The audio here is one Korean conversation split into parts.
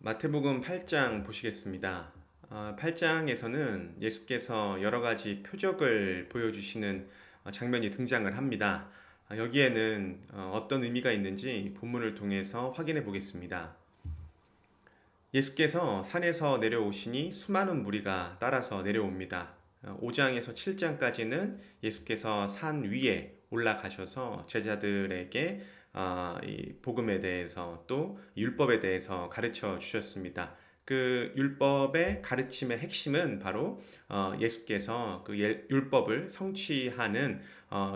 마태복음 8장 보시겠습니다. 8장에서는 예수께서 여러 가지 표적을 보여주시는 장면이 등장을 합니다. 여기에는 어떤 의미가 있는지 본문을 통해서 확인해 보겠습니다. 예수께서 산에서 내려오시니 수많은 무리가 따라서 내려옵니다. 5장에서 7장까지는 예수께서 산 위에 올라가셔서 제자들에게 이 복음에 대해서 또 율법에 대해서 가르쳐 주셨습니다. 그 율법의 가르침의 핵심은 바로 예수께서 그 율법을 성취하는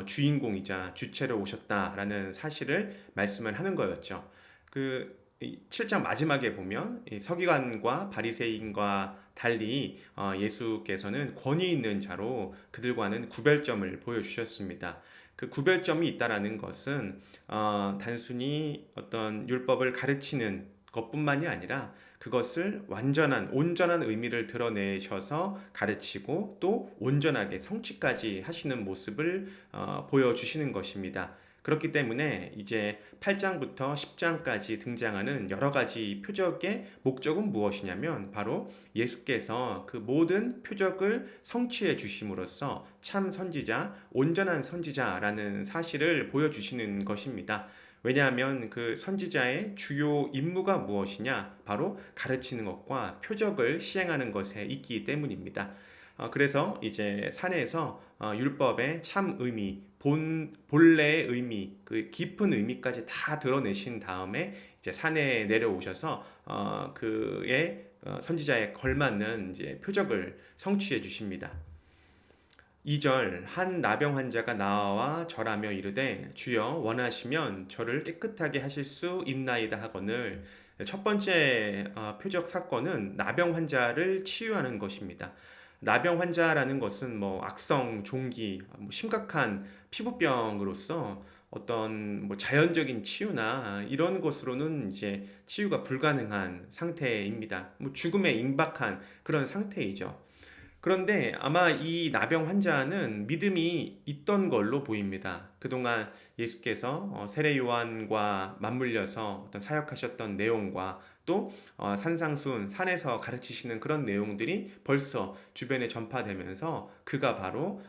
주인공이자 주체로 오셨다라는 사실을 말씀을 하는 거였죠. 그 7장 마지막에 보면 서기관과 바리새인과 달리 예수께서는 권위 있는 자로 그들과는 구별점을 보여주셨습니다. 그 구별점이 있다라는 것은 단순히 어떤 율법을 가르치는 것뿐만이 아니라 그것을 온전한 의미를 드러내셔서 가르치고 또 온전하게 성취까지 하시는 모습을 보여주시는 것입니다. 그렇기 때문에 이제 8장부터 10장까지 등장하는 여러 가지 표적의 목적은 무엇이냐면 바로 예수께서 그 모든 표적을 성취해 주심으로써 참 선지자, 온전한 선지자라는 사실을 보여주시는 것입니다. 왜냐하면 그 선지자의 주요 임무가 무엇이냐? 바로 가르치는 것과 표적을 시행하는 것에 있기 때문입니다. 그래서 이제 산에서 율법의 참 의미, 본래의 의미, 그 깊은 의미까지 다 드러내신 다음에 이제 산에 내려오셔서 그의 선지자에 걸맞는 이제 표적을 성취해 주십니다. 2절 한 나병 환자가 나와 절하며 이르되 주여 원하시면 저를 깨끗하게 하실 수 있나이다 하거늘. 첫 번째 표적 사건은 나병 환자를 치유하는 것입니다. 나병 환자라는 것은 뭐 악성 종기, 심각한 피부병으로서 어떤 뭐 자연적인 치유나 이런 것으로는 이제 치유가 불가능한 상태입니다. 뭐 죽음에 임박한 그런 상태이죠. 그런데 아마 이 나병 환자는 믿음이 있던 걸로 보입니다. 그동안 예수께서 세례 요한과 맞물려서 어떤 사역하셨던 내용과 또 산상순 산에서 가르치시는 그런 내용들이 벌써 주변에 전파되면서 그가 바로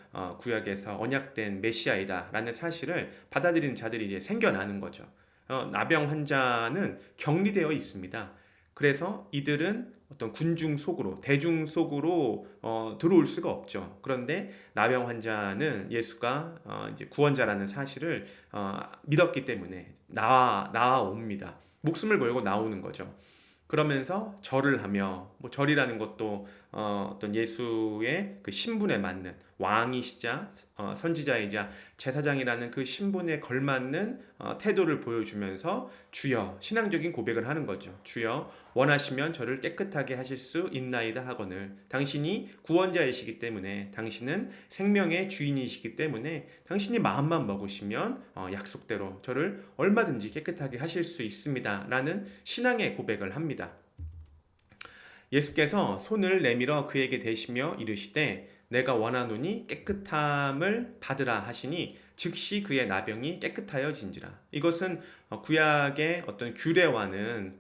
구약에서 언약된 메시아이다라는 사실을 받아들이는 자들이 이제 생겨나는 거죠. 나병 환자는 격리되어 있습니다. 그래서 이들은 어떤 군중 속으로, 대중 속으로 들어올 수가 없죠. 그런데 나병 환자는 예수가 이제 구원자라는 사실을 믿었기 때문에 나와옵니다. 목숨을 걸고 나오는 거죠. 그러면서 절을 하며, 뭐 절이라는 것도 어떤 예수의 그 신분에 맞는 왕이시자 선지자이자 제사장이라는 그 신분에 걸맞는 태도를 보여주면서 주여, 신앙적인 고백을 하는 거죠. 주여 원하시면 저를 깨끗하게 하실 수 있나이다 하거늘. 당신이 구원자이시기 때문에, 당신은 생명의 주인이시기 때문에 당신이 마음만 먹으시면 약속대로 저를 얼마든지 깨끗하게 하실 수 있습니다 라는 신앙의 고백을 합니다. 예수께서 손을 내밀어 그에게 대시며 이르시되 내가 원하노니 깨끗함을 받으라 하시니 즉시 그의 나병이 깨끗하여진지라. 이것은 구약의 어떤 규례와는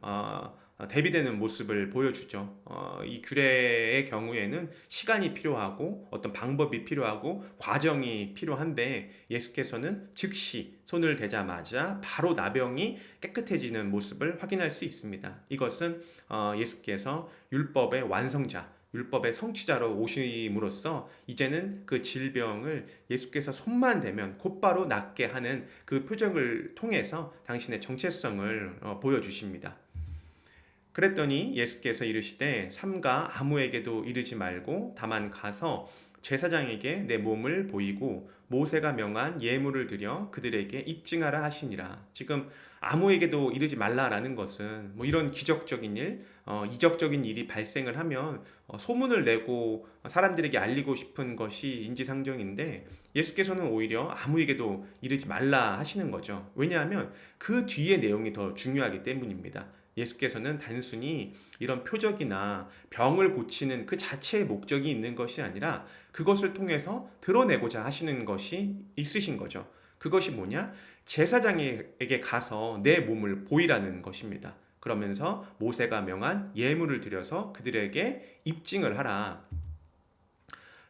대비되는 모습을 보여주죠. 이 규례의 경우에는 시간이 필요하고 어떤 방법이 필요하고 과정이 필요한데 예수께서는 즉시 손을 대자마자 바로 나병이 깨끗해지는 모습을 확인할 수 있습니다. 이것은 예수께서 율법의 완성자, 율법의 성취자로 오심으로써 이제는 그 질병을 예수께서 손만 대면 곧바로 낫게 하는 그 표적을 통해서 당신의 정체성을 보여주십니다. 그랬더니 예수께서 이르시되 삼가 아무에게도 이르지 말고 다만 가서 제사장에게 내 몸을 보이고 모세가 명한 예물을 드려 그들에게 입증하라 하시니라. 지금 아무에게도 이르지 말라라는 것은 뭐 이런 기적적인 일, 이적적인 일이 발생을 하면 소문을 내고 사람들에게 알리고 싶은 것이 인지상정인데 예수께서는 오히려 아무에게도 이르지 말라 하시는 거죠. 왜냐하면 그 뒤의 내용이 더 중요하기 때문입니다. 예수께서는 단순히 이런 표적이나 병을 고치는 그 자체의 목적이 있는 것이 아니라 그것을 통해서 드러내고자 하시는 것이 있으신 거죠. 그것이 뭐냐? 제사장에게 가서 내 몸을 보이라는 것입니다. 그러면서 모세가 명한 예물을 드려서 그들에게 입증을 하라.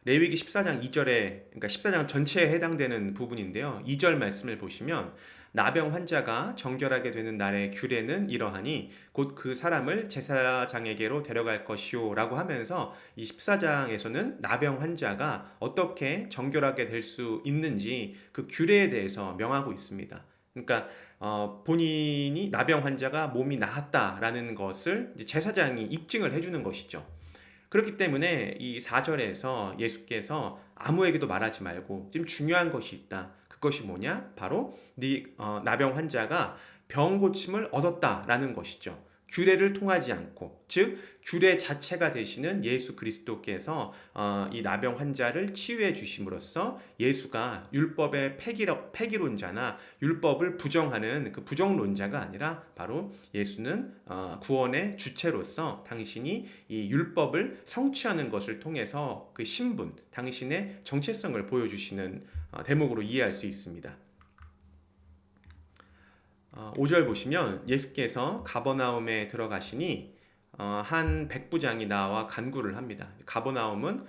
레위기 14장 2절에, 그러니까 14장 전체에 해당되는 부분인데요. 2절 말씀을 보시면 나병 환자가 정결하게 되는 날의 규례는 이러하니 곧 그 사람을 제사장에게로 데려갈 것이요 라고 하면서 이 14장에서는 나병 환자가 어떻게 정결하게 될 수 있는지 그 규례에 대해서 명하고 있습니다. 그러니까 본인이 나병 환자가 몸이 나았다라는 것을 이제 제사장이 입증을 해주는 것이죠. 그렇기 때문에 이 4절에서 예수께서 아무에게도 말하지 말고 지금 중요한 것이 있다. 그것이 뭐냐? 바로 나병 환자가 병 고침을 얻었다라는 것이죠. 규례를 통하지 않고, 즉 규례 자체가 되시는 예수 그리스도께서 이 나병 환자를 치유해 주심으로써 예수가 율법의 폐기론자나 율법을 부정하는 그 부정론자가 아니라 바로 예수는 구원의 주체로서 당신이 이 율법을 성취하는 것을 통해서 그 신분, 당신의 정체성을 보여주시는 대목으로 이해할 수 있습니다. 5절 보시면 예수께서 가버나움에 들어가시니 한 백부장이 나와 간구를 합니다. 가버나움은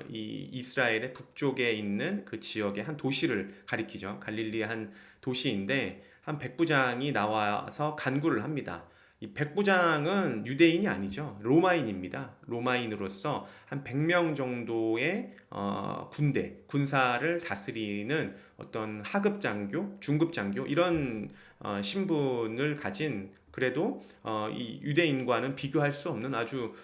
이 이스라엘의 북쪽에 있는 그 지역의 한 도시를 가리키죠. 갈릴리의 한 도시인데 한 백부장이 나와서 간구를 합니다. 이 백부장은 유대인이 아니죠. 로마인입니다. 로마인으로서 한 100명 정도의 군사를 다스리는 어떤 하급 장교, 중급 장교 이런 신분을 가진 그래도 이 유대인과는 비교할 수 없는 아주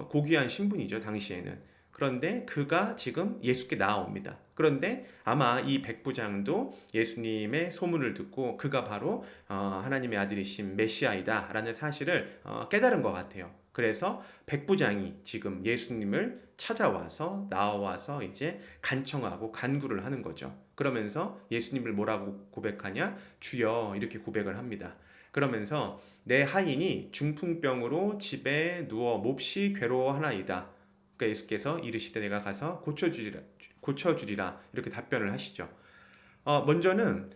고귀한 신분이죠, 당시에는. 그런데 그가 지금 예수께 나아옵니다. 그런데 아마 이 백부장도 예수님의 소문을 듣고 그가 바로 하나님의 아들이신 메시아이다 라는 사실을 깨달은 것 같아요. 그래서 백부장이 지금 예수님을 찾아와서 나와서 이제 간청하고 간구를 하는 거죠. 그러면서 예수님을 뭐라고 고백하냐? 주여, 이렇게 고백을 합니다. 그러면서 내 하인이 중풍병으로 집에 누워 몹시 괴로워하나이다. 그러니까 예수께서 이르시되 내가 가서 고쳐주리라 이렇게 답변을 하시죠. 먼저는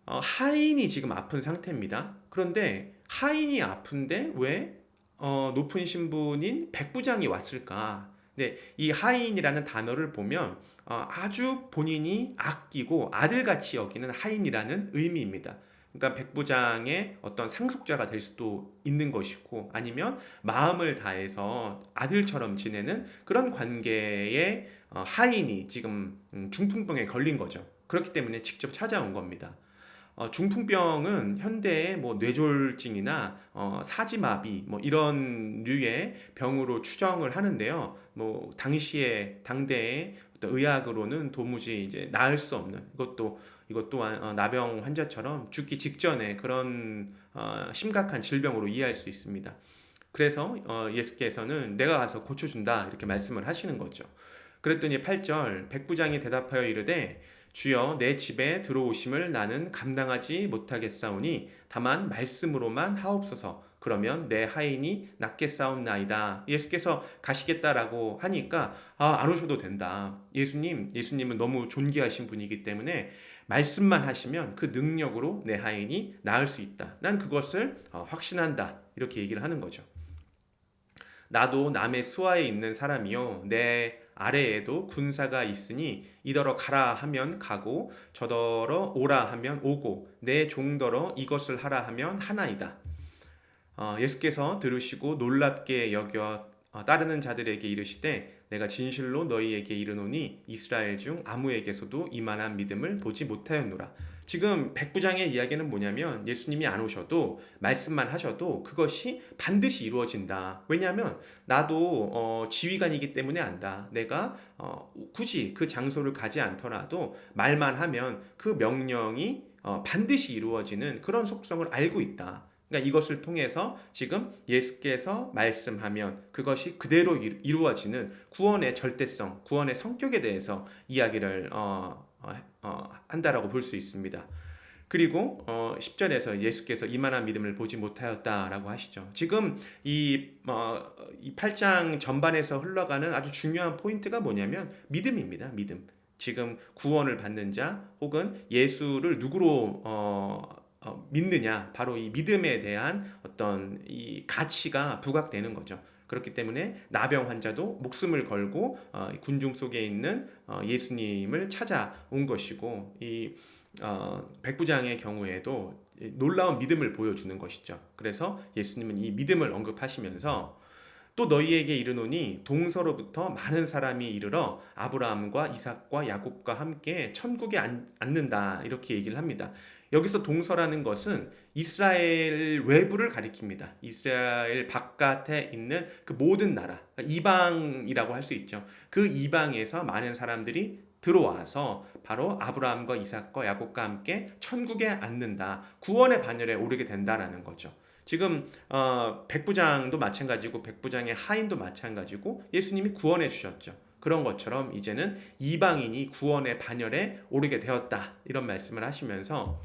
하인이 지금 아픈 상태입니다. 그런데 하인이 아픈데 왜 높은 신분인 백부장이 왔을까? 네, 이 하인이라는 단어를 보면 아주 본인이 아끼고 아들같이 여기는 하인이라는 의미입니다. 그러니까 백부장의 어떤 상속자가 될 수도 있는 것이고 아니면 마음을 다해서 아들처럼 지내는 그런 관계의 하인이 지금 중풍병에 걸린 거죠. 그렇기 때문에 직접 찾아온 겁니다. 중풍병은 현대의 뭐 뇌졸중이나 사지마비 뭐 이런 류의 병으로 추정을 하는데요. 뭐 당시에 당대의 어떤 의학으로는 도무지 이제 나을 수 없는 이것 또한 나병 환자처럼 죽기 직전에 그런 심각한 질병으로 이해할 수 있습니다. 그래서 예수께서는 내가 가서 고쳐준다 이렇게 말씀을 하시는 거죠. 그랬더니 8절 백부장이 대답하여 이르되 주여 내 집에 들어오심을 나는 감당하지 못하겠사오니 다만 말씀으로만 하옵소서. 그러면 내 하인이 낫겠사옵나이다. 예수께서 가시겠다라고 하니까 안 오셔도 된다. 예수님은 너무 존귀하신 분이기 때문에 말씀만 하시면 그 능력으로 내 하인이 나을 수 있다. 난 그것을 확신한다. 이렇게 얘기를 하는 거죠. 나도 남의 수하에 있는 사람이요 내 아래에도 군사가 있으니 이더러 가라 하면 가고 저더러 오라 하면 오고 내 종더러 이것을 하라 하면 하나이다. 예수께서 들으시고 놀랍게 여겨 따르는 자들에게 이르시되 내가 진실로 너희에게 이르노니 이스라엘 중 아무에게서도 이만한 믿음을 보지 못하였노라. 지금 백부장의 이야기는 뭐냐면 예수님이 안 오셔도 말씀만 하셔도 그것이 반드시 이루어진다. 왜냐하면 나도 지휘관이기 때문에 안다. 내가 굳이 그 장소를 가지 않더라도 말만 하면 그 명령이 반드시 이루어지는 그런 속성을 알고 있다. 그러니까 이것을 통해서 지금 예수께서 말씀하면 그것이 그대로 이루어지는 구원의 절대성, 구원의 성격에 대해서 이야기를 한다라고 볼 수 있습니다. 그리고 10절에서 예수께서 이만한 믿음을 보지 못하였다라고 하시죠. 지금 이 8장 전반에서 흘러가는 아주 중요한 포인트가 뭐냐면 믿음입니다. 믿음. 지금 구원을 받는 자 혹은 예수를 누구로 믿느냐, 바로 이 믿음에 대한 어떤 이 가치가 부각되는 거죠. 그렇기 때문에 나병 환자도 목숨을 걸고 군중 속에 있는 예수님을 찾아온 것이고, 이 백부장의 경우에도 놀라운 믿음을 보여주는 것이죠. 그래서 예수님은 이 믿음을 언급하시면서 또 너희에게 이르노니 동서로부터 많은 사람이 이르러 아브라함과 이삭과 야곱과 함께 천국에 앉는다, 이렇게 얘기를 합니다. 여기서 동서라는 것은 이스라엘 외부를 가리킵니다. 이스라엘 바깥에 있는 그 모든 나라, 그러니까 이방이라고 할 수 있죠. 그 이방에서 많은 사람들이 들어와서 바로 아브라함과 이삭과 야곱과 함께 천국에 앉는다, 구원의 반열에 오르게 된다라는 거죠. 지금 백부장도 마찬가지고 백부장의 하인도 마찬가지고 예수님이 구원해 주셨죠. 그런 것처럼 이제는 이방인이 구원의 반열에 오르게 되었다, 이런 말씀을 하시면서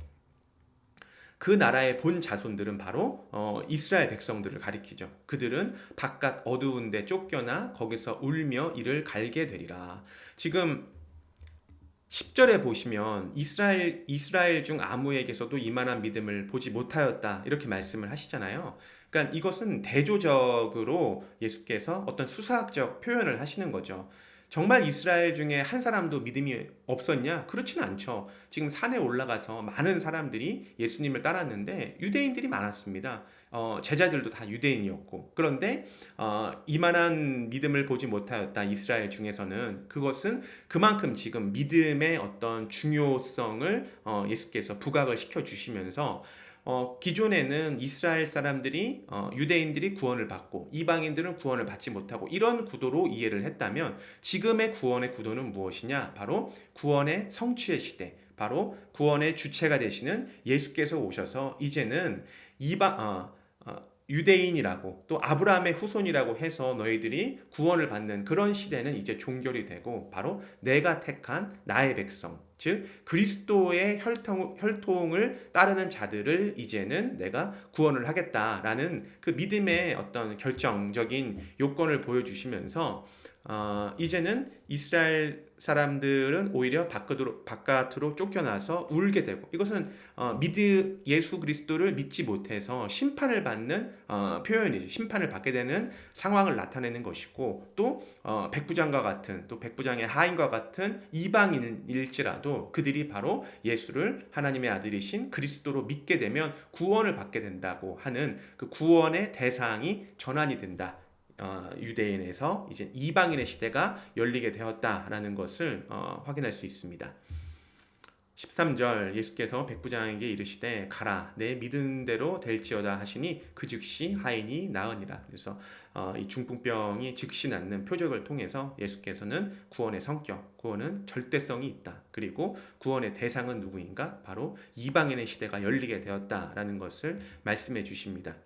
그 나라의 본 자손들은 바로 이스라엘 백성들을 가리키죠. 그들은 바깥 어두운 데 쫓겨나 거기서 울며 이를 갈게 되리라. 지금 10절에 보시면 이스라엘 중 아무에게서도 이만한 믿음을 보지 못하였다, 이렇게 말씀을 하시잖아요. 그러니까 이것은 대조적으로 예수께서 어떤 수사학적 표현을 하시는 거죠. 정말 이스라엘 중에 한 사람도 믿음이 없었냐? 그렇지는 않죠. 지금 산에 올라가서 많은 사람들이 예수님을 따랐는데 유대인들이 많았습니다. 제자들도 다 유대인이었고, 그런데 이만한 믿음을 보지 못하였다, 이스라엘 중에서는. 그것은 그만큼 지금 믿음의 어떤 중요성을 예수께서 부각을 시켜주시면서 기존에는 이스라엘 사람들이 유대인들이 구원을 받고 이방인들은 구원을 받지 못하고 이런 구도로 이해를 했다면, 지금의 구원의 구도는 무엇이냐? 바로 구원의 성취의 시대, 바로 구원의 주체가 되시는 예수께서 오셔서 이제는 유대인이라고 또 아브라함의 후손이라고 해서 너희들이 구원을 받는 그런 시대는 이제 종결이 되고, 바로 내가 택한 나의 백성, 즉 그리스도의 혈통을 따르는 자들을 이제는 내가 구원을 하겠다라는 그 믿음의 어떤 결정적인 요건을 보여주시면서 이제는 이스라엘 사람들은 오히려 바깥으로 쫓겨나서 울게 되고, 이것은 예수 그리스도를 믿지 못해서 심판을 받는 표현이죠. 심판을 받게 되는 상황을 나타내는 것이고, 또 백부장과 같은, 또 백부장의 하인과 같은 이방인일지라도 그들이 바로 예수를 하나님의 아들이신 그리스도로 믿게 되면 구원을 받게 된다고 하는 그 구원의 대상이 전환이 된다. 유대인에서 이제 이방인의 시대가 열리게 되었다라는 것을 확인할 수 있습니다. 13절, 예수께서 백부장에게 이르시되 가라, 내 믿은 대로 될지어다 하시니 그 즉시 하인이 나으니라. 그래서 이 중풍병이 즉시 낫는 표적을 통해서 예수께서는 구원의 성격, 구원은 절대성이 있다, 그리고 구원의 대상은 누구인가? 바로 이방인의 시대가 열리게 되었다라는 것을 말씀해 주십니다.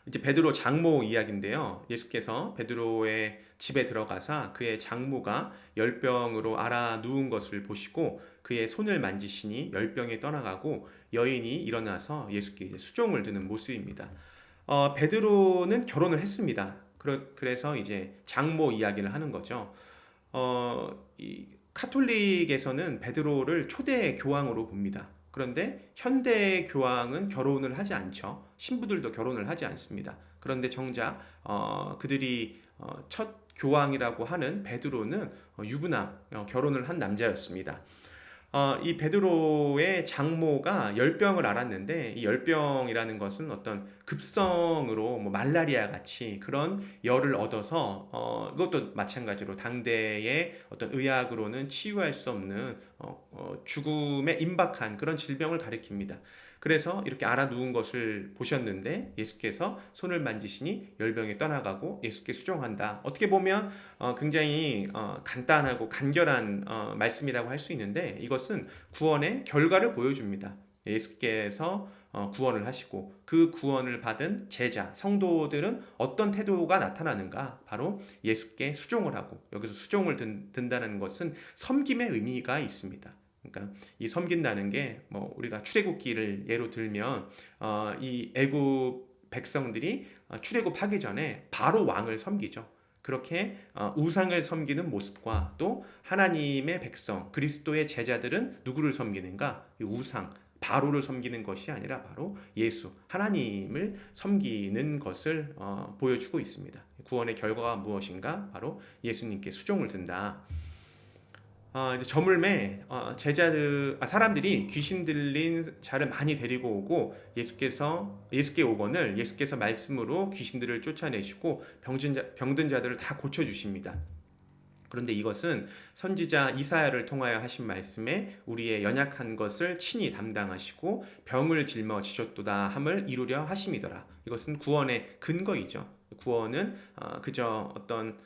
이제 베드로 장모 이야기인데요. 예수께서 베드로의 집에 들어가사 그의 장모가 열병으로 앓아 누운 것을 보시고 그의 손을 만지시니 열병이 떠나가고 여인이 일어나서 예수께 이제 수종을 드는 모습입니다. 베드로는 결혼을 했습니다. 그래서 이제 장모 이야기를 하는 거죠. 이 카톨릭에서는 베드로를 초대 교황으로 봅니다. 그런데 현대 교황은 결혼을 하지 않죠. 신부들도 결혼을 하지 않습니다. 그런데 정작 그들이 첫 교황이라고 하는 베드로는 유부남, 결혼을 한 남자였습니다. 이 베드로의 장모가 열병을 앓았는데, 이 열병이라는 것은 어떤 급성으로 뭐 말라리아 같이 그런 열을 얻어서 이것도 마찬가지로 당대의 어떤 의학으로는 치유할 수 없는 죽음에 임박한 그런 질병을 가리킵니다. 그래서 이렇게 앓아 누운 것을 보셨는데 예수께서 손을 만지시니 열병이 떠나가고 예수께 수종한다. 어떻게 보면 굉장히 간단하고 간결한 말씀이라고 할 수 있는데, 이것은 구원의 결과를 보여줍니다. 예수께서 구원을 하시고 그 구원을 받은 제자, 성도들은 어떤 태도가 나타나는가? 바로 예수께 수종을 하고, 여기서 수종을 든다는 것은 섬김의 의미가 있습니다. 그러니까 이 섬긴다는 게 뭐 우리가 출애굽기를 예로 들면 이 애굽 백성들이 출애굽하기 전에 바로 왕을 섬기죠. 그렇게 우상을 섬기는 모습과 또 하나님의 백성 그리스도의 제자들은 누구를 섬기는가? 이 우상, 바로를 섬기는 것이 아니라 바로 예수 하나님을 섬기는 것을 보여주고 있습니다. 구원의 결과가 무엇인가? 바로 예수님께 수종을 든다. 이제 저물매 사람들이 귀신 들린 자를 많이 데리고 오고 예수께 오거늘 예수께서 말씀으로 귀신들을 쫓아내시고 병든 자들을 다 고쳐 주십니다. 그런데 이것은 선지자 이사야를 통하여 하신 말씀에 우리의 연약한 것을 친히 담당하시고 병을 짊어지셨도다 함을 이루려 하심이더라. 이것은 구원의 근거이죠. 구원은 그저 어떤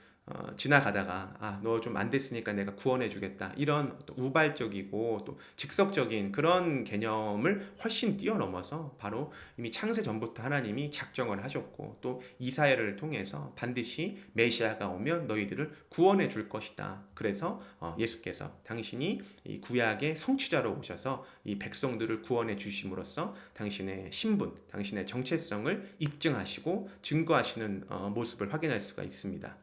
지나가다가 너 좀 안 됐으니까 내가 구원해 주겠다 이런 우발적이고 또 즉석적인 그런 개념을 훨씬 뛰어넘어서 바로 이미 창세 전부터 하나님이 작정을 하셨고 또 이사야를 통해서 반드시 메시아가 오면 너희들을 구원해 줄 것이다. 그래서 예수께서 당신이 이 구약의 성취자로 오셔서 이 백성들을 구원해 주심으로써 당신의 신분, 당신의 정체성을 입증하시고 증거하시는 모습을 확인할 수가 있습니다.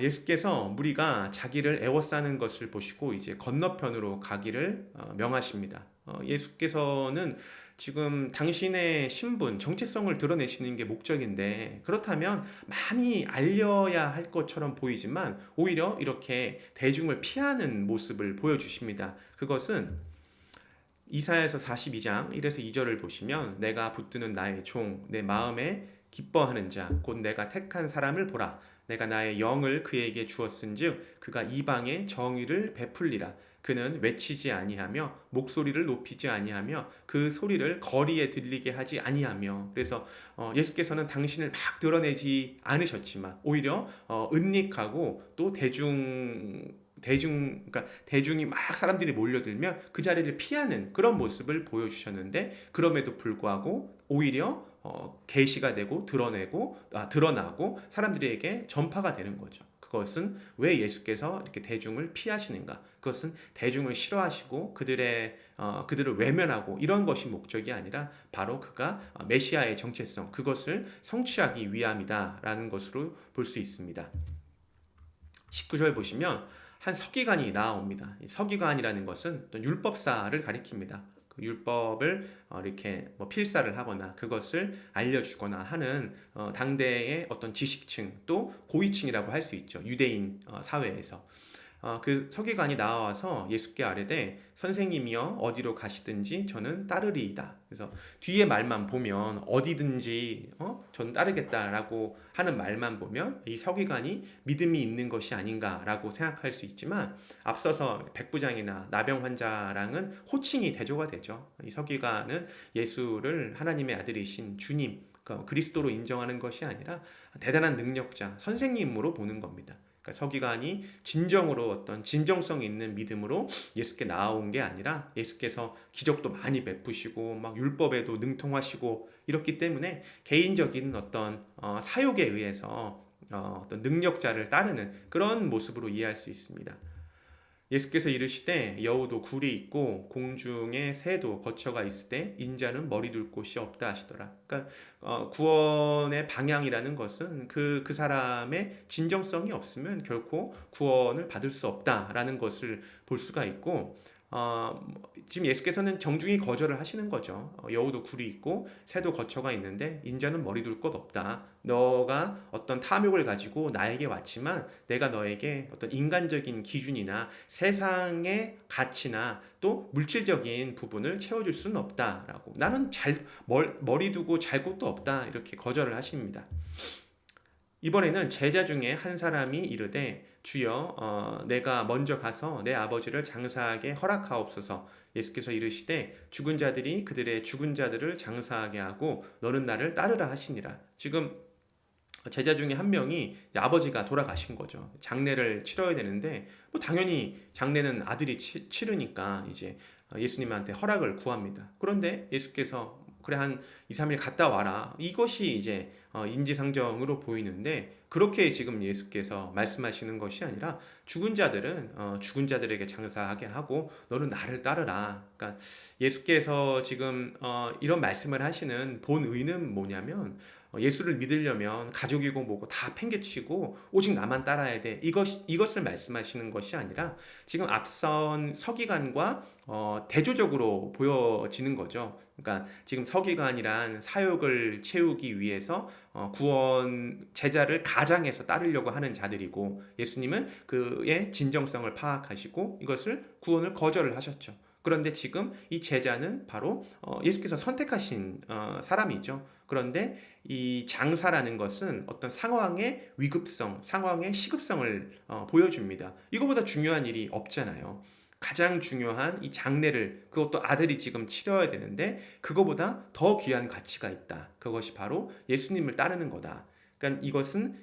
예수께서 무리가 자기를 애워싸는 것을 보시고 이제 건너편으로 가기를 명하십니다. 예수께서는 지금 당신의 신분, 정체성을 드러내시는 게 목적인데 그렇다면 많이 알려야 할 것처럼 보이지만 오히려 이렇게 대중을 피하는 모습을 보여주십니다. 그것은 이사야서 42장 1에서 2절을 보시면 내가 붙드는 나의 종, 내 마음에 기뻐하는 자, 곧 내가 택한 사람을 보라. 내가 나의 영을 그에게 주었은즉 그가 이방에 정의를 베풀리라. 그는 외치지 아니하며 목소리를 높이지 아니하며 그 소리를 거리에 들리게 하지 아니하며. 그래서 예수께서는 당신을 막 드러내지 않으셨지만 오히려 은닉하고 또 그러니까 대중이 막 사람들이 몰려들면 그 자리를 피하는 그런 모습을 보여주셨는데 그럼에도 불구하고 오히려 계시가 되고 드러나고 사람들에게 전파가 되는 거죠. 그것은 왜 예수께서 이렇게 대중을 피하시는가? 그것은 대중을 싫어하시고 그들을 외면하고 이런 것이 목적이 아니라 바로 그가 메시아의 정체성 그것을 성취하기 위함이다라는 것으로 볼 수 있습니다. 19절 보시면 한 서기관이 나옵니다. 이 서기관이라는 것은 또 율법사를 가리킵니다. 그 율법을 이렇게 필사를 하거나 그것을 알려주거나 하는 당대의 어떤 지식층 또 고위층이라고 할 수 있죠. 유대인 사회에서. 그 서기관이 나와서 예수께 아뢰되 선생님이여 어디로 가시든지 저는 따르리이다. 그래서 뒤에 말만 보면 어디든지 저는 따르겠다라고 하는 말만 보면 이 서기관이 믿음이 있는 것이 아닌가라고 생각할 수 있지만 앞서서 백부장이나 나병 환자랑은 호칭이 대조가 되죠. 이 서기관은 예수를 하나님의 아들이신 주님 그리스도로 인정하는 것이 아니라 대단한 능력자 선생님으로 보는 겁니다. 그러니까 서기관이 진정으로 어떤 진정성 있는 믿음으로 예수께 나온 게 아니라 예수께서 기적도 많이 베푸시고 막 율법에도 능통하시고 이렇기 때문에 개인적인 어떤 사욕에 의해서 어떤 능력자를 따르는 그런 모습으로 이해할 수 있습니다. 예수께서 이르시되 여우도 굴이 있고 공중에 새도 거처가 있으되 인자는 머리 둘 곳이 없다 하시더라. 그러니까 구원의 방향이라는 것은 그 사람의 진정성이 없으면 결코 구원을 받을 수 없다라는 것을 볼 수가 있고 지금 예수께서는 정중히 거절을 하시는 거죠. 여우도 굴이 있고 새도 거처가 있는데 인자는 머리 둘 곳 없다. 너가 어떤 탐욕을 가지고 나에게 왔지만 내가 너에게 어떤 인간적인 기준이나 세상의 가치나 또 물질적인 부분을 채워줄 수는 없다라고 나는 머리 두고 잘 곳도 없다 이렇게 거절을 하십니다. 이번에는 제자 중에 한 사람이 이르되 주여 내가 먼저 가서 내 아버지를 장사하게 허락하옵소서. 예수께서 이르시되 죽은 자들이 그들의 죽은 자들을 장사하게 하고 너는 나를 따르라 하시니라. 지금 제자 중에 한 명이 아버지가 돌아가신 거죠. 장례를 치러야 되는데 당연히 장례는 아들이 치르니까 이제 예수님한테 허락을 구합니다. 그런데 예수께서 그래 한 2, 3일 갔다 와라. 이것이 이제 인지상정으로 보이는데 그렇게 지금 예수께서 말씀하시는 것이 아니라 죽은 자들은 죽은 자들에게 장사하게 하고 너는 나를 따르라. 그러니까 예수께서 지금 이런 말씀을 하시는 본 의는 뭐냐면 예수를 믿으려면 가족이고 뭐고 다 팽개치고 오직 나만 따라야 돼. 이것을 말씀하시는 것이 아니라 지금 앞선 서기관과 대조적으로 보여지는 거죠. 그러니까 지금 서기관이란 사역을 채우기 위해서 구원 제자를 가장해서 따르려고 하는 자들이고 예수님은 그의 진정성을 파악하시고 이것을 구원을 거절을 하셨죠. 그런데 지금 이 제자는 바로 예수께서 선택하신 사람이죠. 그런데 이 장사라는 것은 어떤 상황의 위급성, 상황의 시급성을 보여줍니다. 이거보다 중요한 일이 없잖아요. 가장 중요한 이 장례를 그것도 아들이 지금 치러야 되는데 그거보다 더 귀한 가치가 있다. 그것이 바로 예수님을 따르는 거다. 그러니까 이것은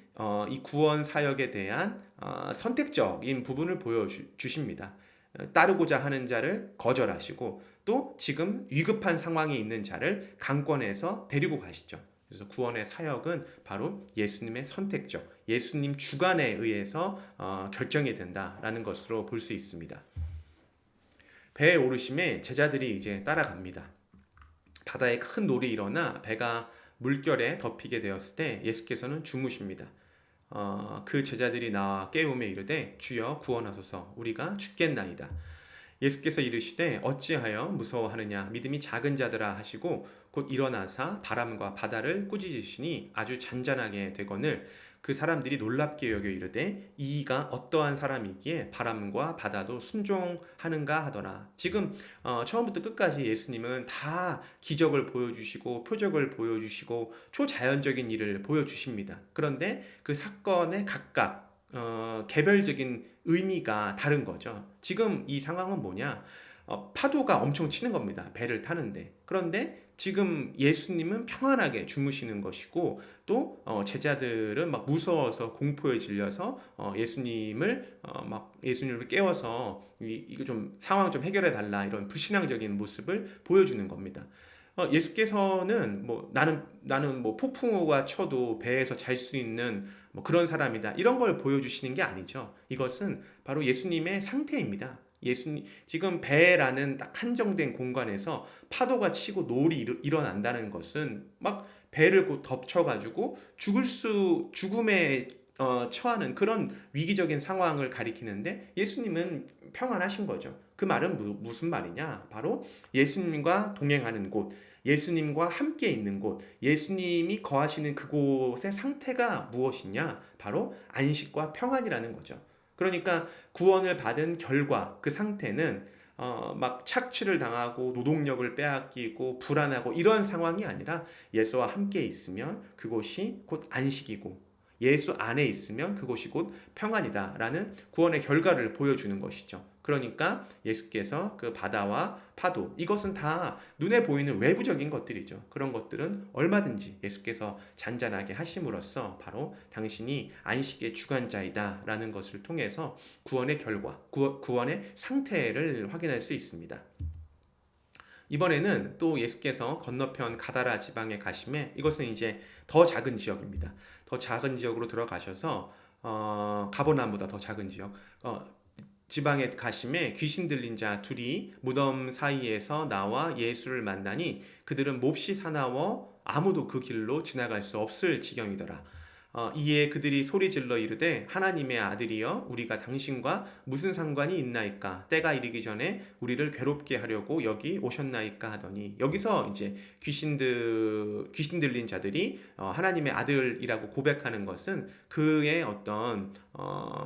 이 구원 사역에 대한 선택적인 부분을 보여주십니다. 따르고자 하는 자를 거절하시고 또 지금 위급한 상황에 있는 자를 강권해서 데리고 가시죠. 그래서 구원의 사역은 바로 예수님의 선택적, 예수님 주관에 의해서 결정이 된다라는 것으로 볼 수 있습니다. 배에 오르심에 제자들이 이제 따라갑니다. 바다에 큰 놀이 일어나 배가 물결에 덮이게 되었을 때 예수께서는 주무십니다. 그 제자들이 나와 깨우며 이르되 주여 구원하소서 우리가 죽겠나이다. 예수께서 이르시되 어찌하여 무서워하느냐 믿음이 작은 자들아 하시고 곧 일어나사 바람과 바다를 꾸짖으시니 아주 잔잔하게 되거늘 그 사람들이 놀랍게 여겨 이르되 이가 어떠한 사람이기에 바람과 바다도 순종하는가 하더라. 지금 처음부터 끝까지 예수님은 다 기적을 보여주시고 표적을 보여주시고 초자연적인 일을 보여주십니다. 그런데 그 사건에 각각 개별적인 의미가 다른 거죠. 지금 이 상황은 뭐냐? 파도가 엄청 치는 겁니다. 배를 타는데. 그런데 지금 예수님은 평안하게 주무시는 것이고 또 제자들은 막 무서워서 공포에 질려서 예수님을 깨워서 이거 좀 상황 좀 해결해 달라 이런 불신앙적인 모습을 보여주는 겁니다. 예수께서는 뭐 나는 뭐 폭풍우가 쳐도 배에서 잘 수 있는 뭐 그런 사람이다 이런 걸 보여주시는 게 아니죠. 이것은 바로 예수님의 상태입니다. 예수님 지금 배라는 딱 한정된 공간에서 파도가 치고 노을이 일어난다는 것은 막 배를 곧 덮쳐가지고 죽음에 처하는 그런 위기적인 상황을 가리키는데 예수님은 평안하신 거죠. 그 말은 무슨 말이냐? 바로 예수님과 동행하는 곳, 예수님과 함께 있는 곳, 예수님이 거하시는 그곳의 상태가 무엇이냐? 바로 안식과 평안이라는 거죠. 그러니까 구원을 받은 결과 그 상태는 막 착취를 당하고 노동력을 빼앗기고 불안하고 이런 상황이 아니라 예수와 함께 있으면 그곳이 곧 안식이고 예수 안에 있으면 그곳이 곧 평안이다라는 구원의 결과를 보여주는 것이죠. 그러니까 예수께서 그 바다와 파도 이것은 다 눈에 보이는 외부적인 것들이죠. 그런 것들은 얼마든지 예수께서 잔잔하게 하심으로써 바로 당신이 안식의 주관자이다라는 것을 통해서 구원의 결과, 구원의 상태를 확인할 수 있습니다. 이번에는 또 예수께서 건너편 가다라 지방에 가심에 이것은 이제 더 작은 지역입니다. 더 작은 지역으로 들어가셔서 가버나움보다 더 작은 지역 지방에 가심에 귀신 들린 자 둘이 무덤 사이에서 나와 예수를 만나니 그들은 몹시 사나워 아무도 그 길로 지나갈 수 없을 지경이더라. 이에 그들이 소리질러 이르되 하나님의 아들이여 우리가 당신과 무슨 상관이 있나이까 때가 이르기 전에 우리를 괴롭게 하려고 여기 오셨나이까 하더니 여기서 이제 귀신 들린 자들이 하나님의 아들이라고 고백하는 것은 그의 어떤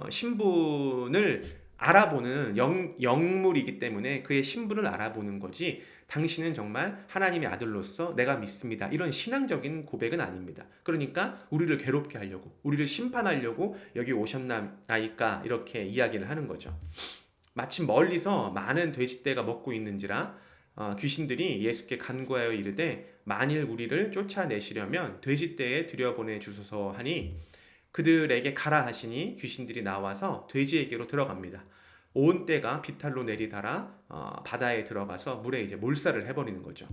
신분을 알아보는 영물이기 때문에 그의 신분을 알아보는 거지 당신은 정말 하나님의 아들로서 내가 믿습니다. 이런 신앙적인 고백은 아닙니다. 그러니까 우리를 괴롭게 하려고 우리를 심판하려고 여기 오셨나이까 이렇게 이야기를 하는 거죠. 마침 멀리서 많은 돼지떼가 먹고 있는지라 귀신들이 예수께 간구하여 이르되 만일 우리를 쫓아내시려면 돼지떼에 들여보내 주소서 하니 그들에게 가라 하시니 귀신들이 나와서 돼지에게로 들어갑니다. 온 떼가 비탈로 내리달아 바다에 들어가서 물에 이제 몰살을 해버리는 거죠.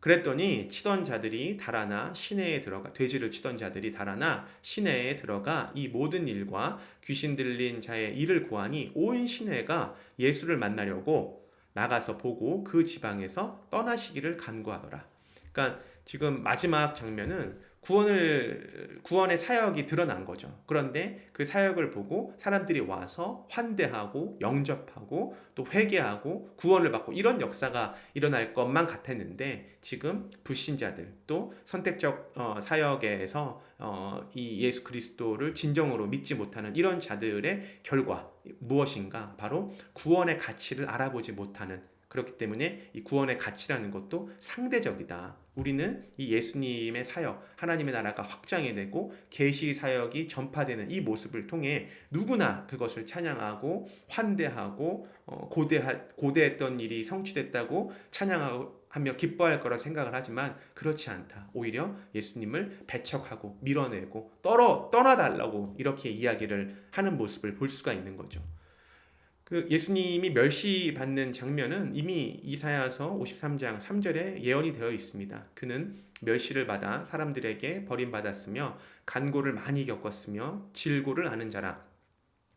그랬더니 치던 자들이 달아나 시내에 들어가 돼지를 치던 자들이 달아나 시내에 들어가 이 모든 일과 귀신 들린 자의 일을 고하니 온 시내가 예수를 만나려고 나가서 보고 그 지방에서 떠나시기를 간구하더라. 그러니까 지금 마지막 장면은 구원의 사역이 드러난 거죠. 그런데 그 사역을 보고 사람들이 와서 환대하고 영접하고 또 회개하고 구원을 받고 이런 역사가 일어날 것만 같았는데 지금 불신자들 또 선택적 사역에서 이 예수 그리스도를 진정으로 믿지 못하는 이런 자들의 결과 무엇인가? 바로 구원의 가치를 알아보지 못하는, 그렇기 때문에 이 구원의 가치라는 것도 상대적이다. 우리는 이 예수님의 사역, 하나님의 나라가 확장이 되고 계시 사역이 전파되는 이 모습을 통해 누구나 그것을 찬양하고 환대하고 고대했던 일이 성취됐다고 찬양하며 기뻐할 거라 생각을 하지만 그렇지 않다. 오히려 예수님을 배척하고 밀어내고 떠나달라고 이렇게 이야기를 하는 모습을 볼 수가 있는 거죠. 그 예수님이 멸시받는 장면은 이미 이사야서 53장 3절에 예언이 되어 있습니다. 그는 멸시를 받아 사람들에게 버림받았으며 간고를 많이 겪었으며 질고를 아는 자라.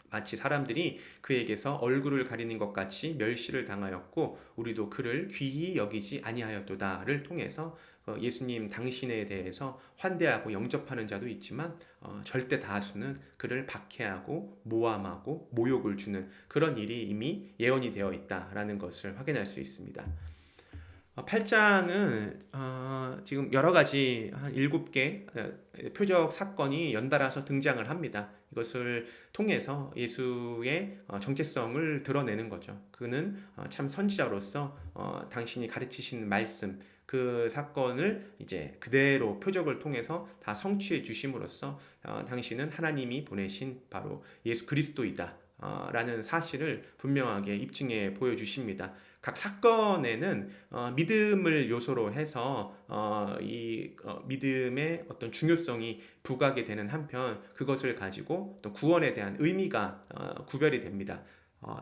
마치 사람들이 그에게서 얼굴을 가리는 것 같이 멸시를 당하였고 우리도 그를 귀히 여기지 아니하였도다를 통해서 예수님 당신에 대해서 환대하고 영접하는 자도 있지만 절대 다수는 그를 박해하고 모함하고 모욕을 주는 그런 일이 이미 예언이 되어 있다라는 것을 확인할 수 있습니다. 8장은 지금 여러 가지 한 7개 표적 사건이 연달아서 등장을 합니다. 이것을 통해서 예수의 정체성을 드러내는 거죠. 그는 참 선지자로서 당신이 가르치신 말씀, 그 사건을 이제 그대로 표적을 통해서 다 성취해 주심으로써 당신은 하나님이 보내신 바로 예수 그리스도이다 라는 사실을 분명하게 입증해 보여주십니다. 각 사건에는 믿음을 요소로 해서 믿음의 어떤 중요성이 부각이 되는 한편 그것을 가지고 또 구원에 대한 의미가 구별이 됩니다.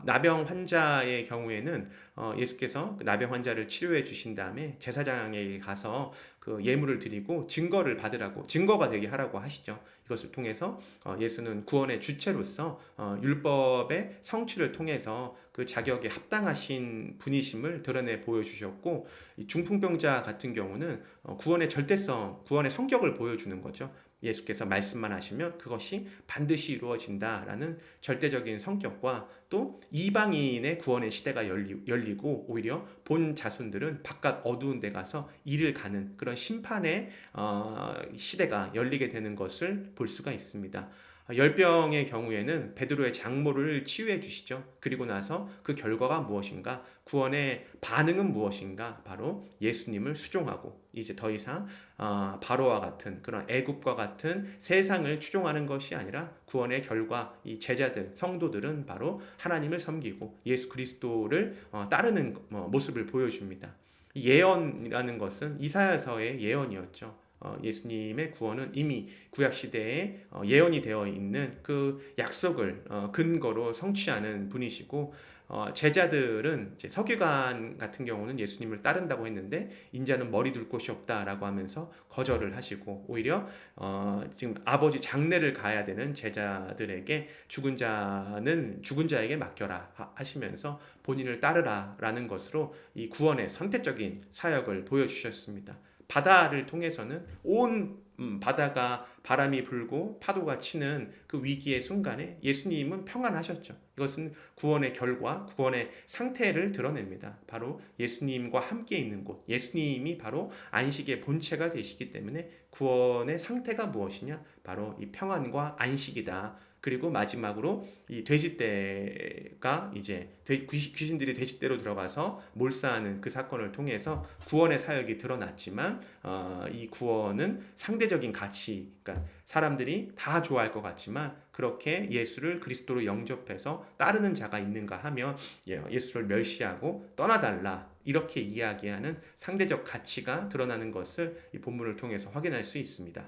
나병 환자의 경우에는 예수께서 그 나병 환자를 치료해 주신 다음에 제사장에게 가서 그 예물을 드리고 증거를 받으라고, 증거가 되게 하라고 하시죠. 이것을 통해서 예수는 구원의 주체로서 율법의 성취를 통해서 그 자격에 합당하신 분이심을 드러내 보여주셨고, 이 중풍병자 같은 경우는 구원의 절대성, 구원의 성격을 보여주는 거죠. 예수께서 말씀만 하시면 그것이 반드시 이루어진다라는 절대적인 성격과 또 이방인의 구원의 시대가 열리고 오히려 본 자손들은 바깥 어두운 데 가서 일을 가는 그런 심판의 시대가 열리게 되는 것을 볼 수가 있습니다. 열병의 경우에는 베드로의 장모를 치유해 주시죠. 그리고 나서 그 결과가 무엇인가? 구원의 반응은 무엇인가? 바로 예수님을 수종하고 이제 더 이상 바로와 같은 그런 애굽과 같은 세상을 추종하는 것이 아니라 구원의 결과, 이 제자들, 성도들은 바로 하나님을 섬기고 예수 그리스도를 따르는 모습을 보여줍니다. 예언이라는 것은 이사야서의 예언이었죠. 예수님의 구원은 이미 구약 시대에 예언이 되어 있는 그 약속을 근거로 성취하는 분이시고, 제자들은 이제 서기관 같은 경우는 예수님을 따른다고 했는데 인자는 머리 둘 곳이 없다라고 하면서 거절을 하시고 오히려 지금 아버지 장례를 가야 되는 제자들에게 죽은 자는 죽은 자에게 맡겨라 하시면서 본인을 따르라라는 것으로 이 구원의 선택적인 사역을 보여주셨습니다. 바다를 통해서는 온 바다가 바람이 불고 파도가 치는 그 위기의 순간에 예수님은 평안하셨죠. 이것은 구원의 결과, 구원의 상태를 드러냅니다. 바로 예수님과 함께 있는 곳, 예수님이 바로 안식의 본체가 되시기 때문에 구원의 상태가 무엇이냐? 바로 이 평안과 안식이다. 그리고 마지막으로 이 돼지떼가 이제 귀신들이 돼지떼로 들어가서 몰사하는 그 사건을 통해서 구원의 사역이 드러났지만 이 구원은 상대적인 가치, 그러니까 사람들이 다 좋아할 것 같지만 그렇게 예수를 그리스도로 영접해서 따르는 자가 있는가 하면 예수를 멸시하고 떠나달라 이렇게 이야기하는 상대적 가치가 드러나는 것을 이 본문을 통해서 확인할 수 있습니다.